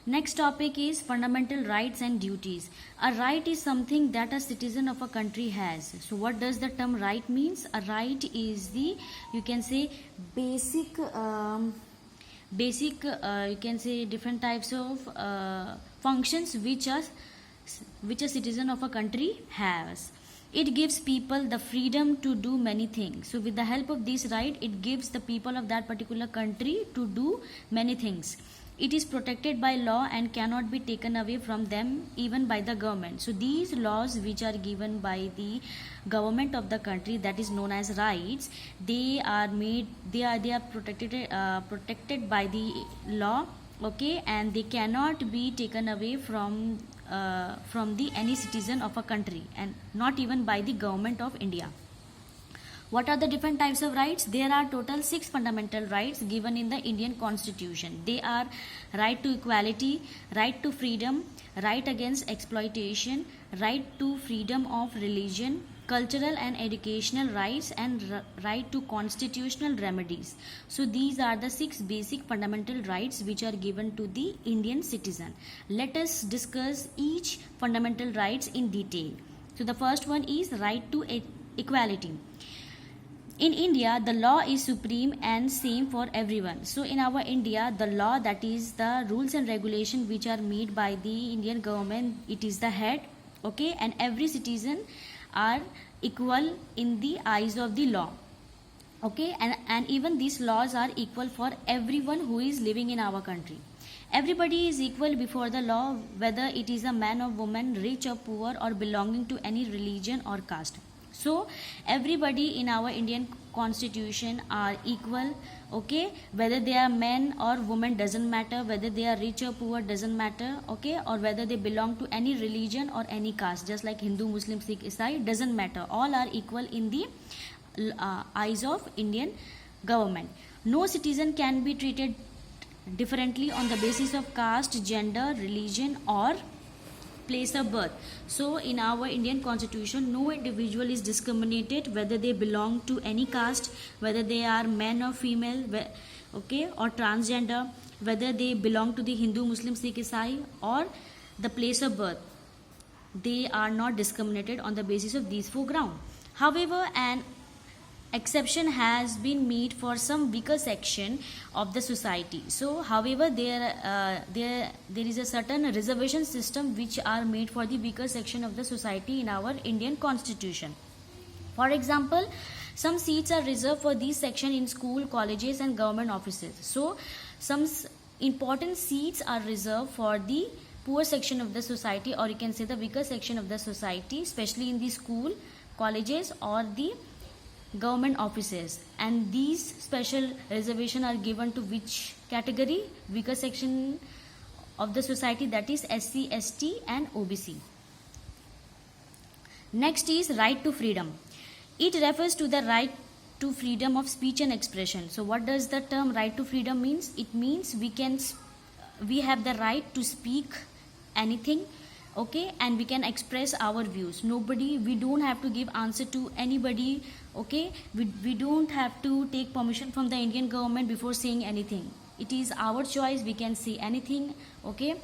Next topic is fundamental rights and duties. A right is something that a citizen of a country has. So what does the term right means? A right is the, you can say, basic you can say different types of functions which a citizen of a country has. It gives people the freedom to do many things. So with the help of this right, it gives the people of that particular country to do many things. It is protected by law and cannot be taken away from them even by the government. So these laws which are given by the government of the country, that is known as rights, they are protected by the law, okay, and they cannot be taken away from the any citizen of a country, and not even by the government of India. What are the different types of rights? There are total 6 fundamental rights given in the Indian Constitution. They are right to equality, right to freedom, right against exploitation, right to freedom of religion, cultural and educational rights, and right to constitutional remedies. So these are the 6 basic fundamental rights which are given to the Indian citizen. Let us discuss each fundamental rights in detail. So the first one is right to equality. In India, the law is supreme and same for everyone. So in our India, the law, that is the rules and regulations which are made by the Indian government, it is the head, okay, and every citizen are equal in the eyes of the law, okay, and even these laws are equal for everyone who is living in our country. Everybody is equal before the law, whether it is a man or woman, rich or poor, or belonging to any religion or caste. So everybody in our Indian Constitution are equal, okay, whether they are men or women doesn't matter, whether they are rich or poor doesn't matter, okay, or whether they belong to any religion or any caste, just like Hindu, Muslim, Sikh, Isai, doesn't matter. All are equal in the eyes of Indian government. No citizen can be treated differently on the basis of caste, gender, religion, or place of birth. So in our Indian Constitution, no individual is discriminated whether they belong to any caste, whether they are men or female, okay, or transgender, whether they belong to the Hindu, Muslim, Sikh, Isai, or the place of birth. They are not discriminated on the basis of these 4 grounds. However, an exception has been made for some weaker section of the society. So however, there is a certain reservation system which are made for the weaker section of the society in our Indian Constitution. For example, some seats are reserved for these section in school, colleges, and government offices. So some important seats are reserved for the poor section of the society, or you can say the weaker section of the society, especially in the school, colleges, or the government offices. And these special reservation are given to which category? Weaker section of the society, that is SC, ST, and OBC. Next is right to freedom. It refers to the right to freedom of speech and expression. So what does the term right to freedom means? It means we have the right to speak anything, okay, and we can express our views. We don't have to give answer to anybody, okay, we don't have to take permission from the Indian government before saying anything. It is our choice, we can say anything, okay.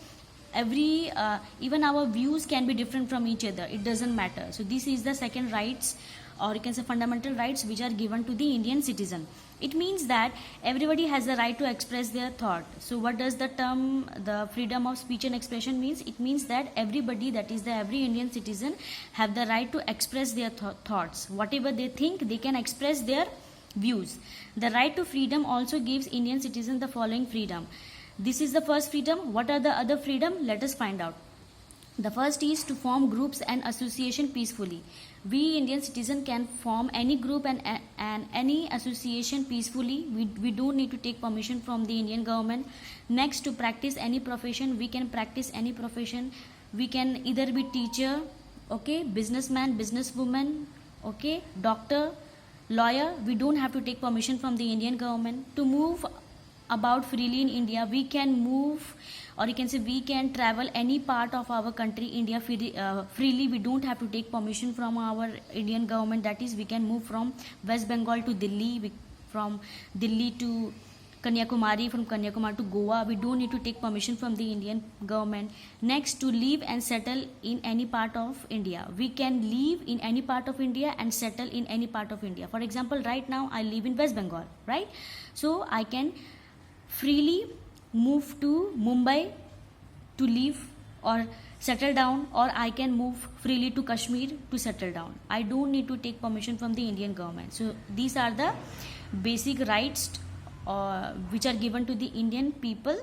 Even our views can be different from each other, it doesn't matter. So this is the second rights, or you can say fundamental rights, which are given to the Indian citizen. It means that everybody has the right to express their thought. So what does the term the freedom of speech and expression means? It means that everybody, that is the every Indian citizen, have the right to express their thoughts. Whatever they think, they can express their views. The right to freedom also gives Indian citizen the following freedom. This is the first freedom. What are the other freedom? Let us find out. The first is to form groups and association peacefully. We Indian citizen can form any group and any association peacefully. We don't need to take permission from the Indian government. Next, to practice any profession, we can practice any profession. We can either be teacher, okay, businessman, businesswoman, okay, doctor, lawyer. We don't have to take permission from the Indian government. To move about freely in India, we can move, or you can say we can travel any part of our country India freely. We don't have to take permission from our Indian government. That is, we can move from West Bengal to Delhi, from Delhi to Kanyakumari, from Kanyakumari to Goa, we don't need to take permission from the Indian government. Next, to live and settle in any part of India. We can live in any part of India and settle in any part of India. For example, right now I live in West Bengal, right? So I can freely move to Mumbai to live or settle down, or I can move freely to Kashmir to settle down. I don't need to take permission from the Indian government. So these are the basic rights which are given to the Indian people.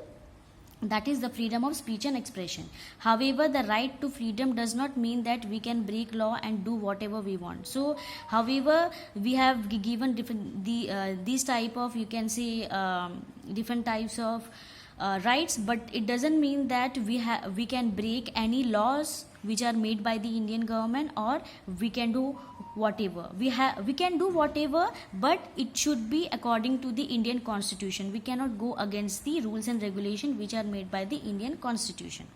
That is the freedom of speech and expression. However, the right to freedom does not mean that we can break law and do whatever we want. So however, we have given different these type of, you can say, different types of rights, but it doesn't mean that we can break any laws which are made by the Indian government, or we can do whatever we can do whatever, but it should be according to the Indian constitution. We cannot go against the rules and regulations which are made by the Indian constitution.